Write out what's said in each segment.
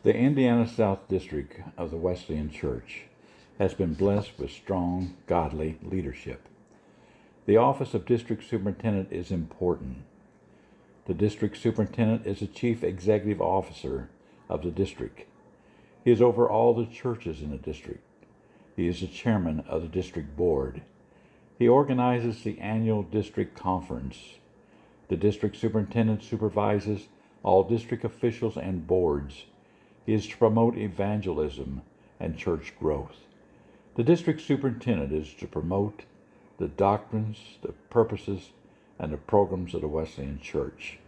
The Indiana South District of the Wesleyan Church has been blessed with strong, godly leadership. The office of district superintendent is important. The district superintendent is the chief executive officer of the district. He is over all the churches in the district. He is the chairman of the district board. He organizes the annual district conference. The district superintendent supervises all district officials and boards. He is to promote evangelism and church growth. The district superintendent is to promote the doctrines, the purposes, and the programs of the Wesleyan Church.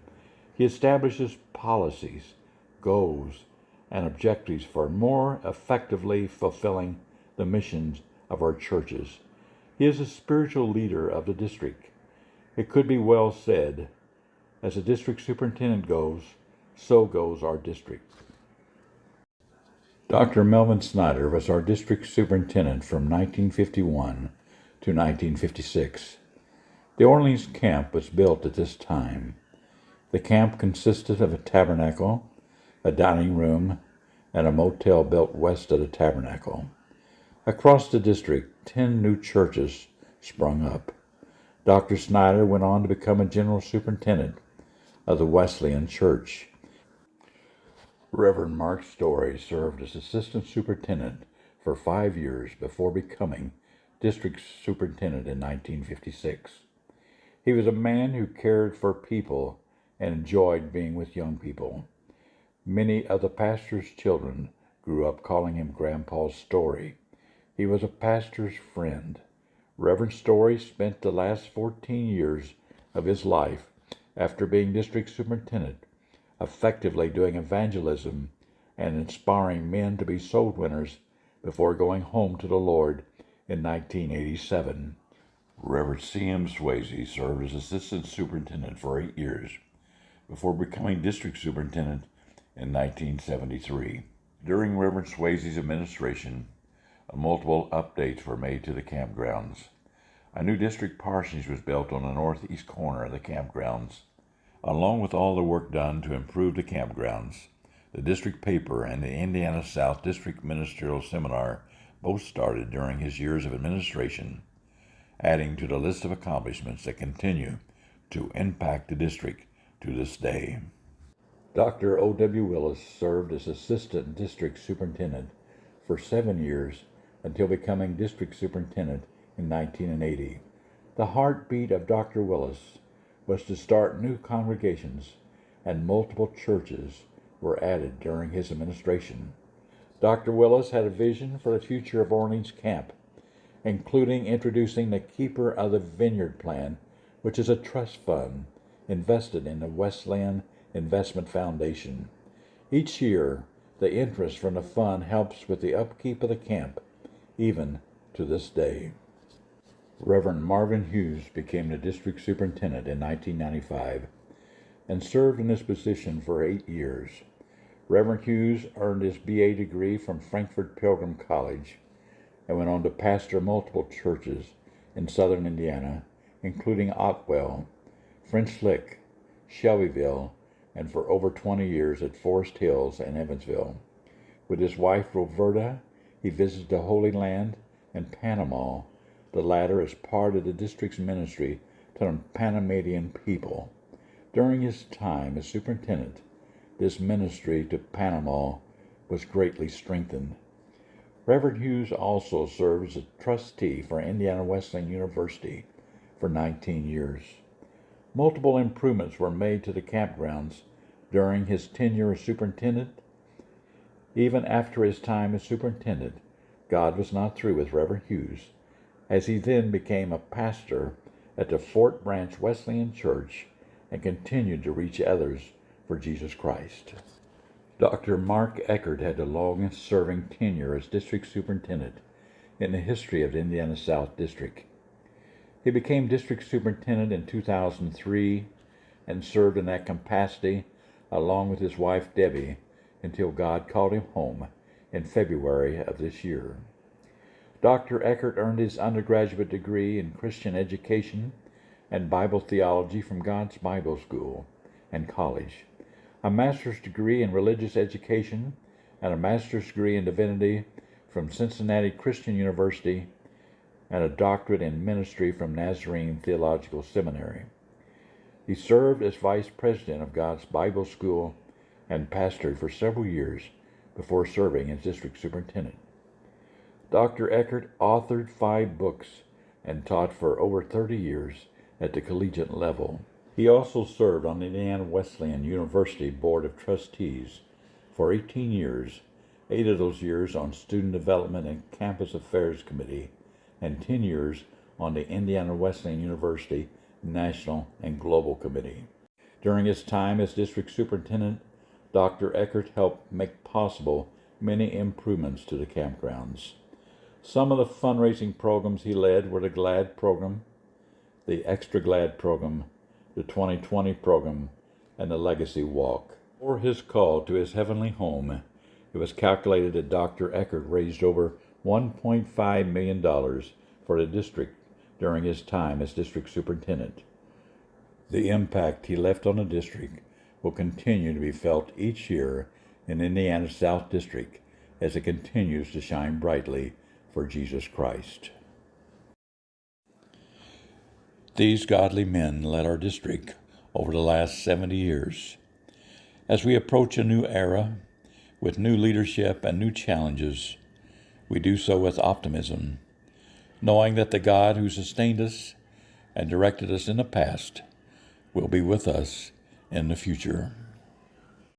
He establishes policies, goals, and objectives for more effectively fulfilling the missions of our churches. He is a spiritual leader of the district. It could be well said, as the district superintendent goes, so goes our district. Dr. Melvin Snyder was our district superintendent from 1951 to 1956. The Orleans camp was built at this time. The camp consisted of a tabernacle, a dining room, and a motel built west of the tabernacle. Across the district, 10 new churches sprung up. Dr. Snyder went on to become a general superintendent of the Wesleyan Church. Reverend Mark Story served as assistant superintendent for 5 years before becoming district superintendent in 1956. He was a man who cared for people and enjoyed being with young people. Many of the pastor's children grew up calling him Grandpa Story. He was a pastor's friend. Reverend Story spent the last 14 years of his life after being district superintendent effectively doing evangelism and inspiring men to be soul winners before going home to the Lord in 1987. Reverend C.M. Swayze served as assistant superintendent for 8 years before becoming district superintendent in 1973. During Reverend Swayze's administration, multiple updates were made to the campgrounds. A new district parsonage was built on the northeast corner of the campgrounds. Along with all the work done to improve the campgrounds, the district paper and the Indiana South District Ministerial Seminar both started during his years of administration, adding to the list of accomplishments that continue to impact the district to this day. Dr. O.W. Willis served as assistant district superintendent for 7 years until becoming district superintendent in 1980. The heartbeat of Dr. Willis was to start new congregations, and multiple churches were added during his administration. Dr. Willis had a vision for the future of Orleans Camp, including introducing the Keeper of the Vineyard Plan, which is a trust fund invested in the Wesleyan Investment Foundation. Each year, the interest from the fund helps with the upkeep of the camp, even to this day. Reverend Marvin Hughes became the district superintendent in 1995 and served in this position for 8 years. Reverend Hughes earned his BA degree from Frankfort Pilgrim College and went on to pastor multiple churches in southern Indiana, including Otwell, French Lick, Shelbyville, and for over 20 years at Forest Hills and Evansville. With his wife Roberta, he visited the Holy Land and Panama, the latter as part of the district's ministry to the Panamanian people. During his time as superintendent, this ministry to Panama was greatly strengthened. Reverend Hughes also served as a trustee for Indiana Wesleyan University for 19 years. Multiple improvements were made to the campgrounds during his tenure as superintendent. Even after his time as superintendent, God was not through with Reverend Hughes, as he then became a pastor at the Fort Branch Wesleyan Church and continued to reach others for Jesus Christ. Dr. Mark Eckert had the longest-serving tenure as district superintendent in the history of the Indiana South District. He became district superintendent in 2003 and served in that capacity along with his wife Debbie until God called him home in February of this year. Dr. Eckert earned his undergraduate degree in Christian education and Bible theology from God's Bible School and College, a master's degree in religious education and a master's degree in divinity from Cincinnati Christian University and a doctorate in ministry from Nazarene Theological Seminary. He served as vice president of God's Bible School and pastored for several years before serving as district superintendent. Dr. Eckert authored 5 books and taught for over 30 years at the collegiate level. He also served on the Indiana Wesleyan University Board of Trustees for 18 years, 8 of those years on Student Development and Campus Affairs Committee, and 10 years on the Indiana Wesleyan University National and Global Committee. During his time as district superintendent, Dr. Eckert helped make possible many improvements to the campgrounds. Some of the fundraising programs he led were the GLAD program, the Extra GLAD program, the 2020 program, and the Legacy Walk. For his call to his heavenly home, it was calculated that Dr. Eckert raised over $1.5 million for the district during his time as district superintendent. The impact he left on the district will continue to be felt each year in Indiana's South District as it continues to shine brightly for Jesus Christ. These godly men led our district over the last 70 years. As we approach a new era with new leadership and new challenges, we do so with optimism, knowing that the God who sustained us and directed us in the past will be with us in the future.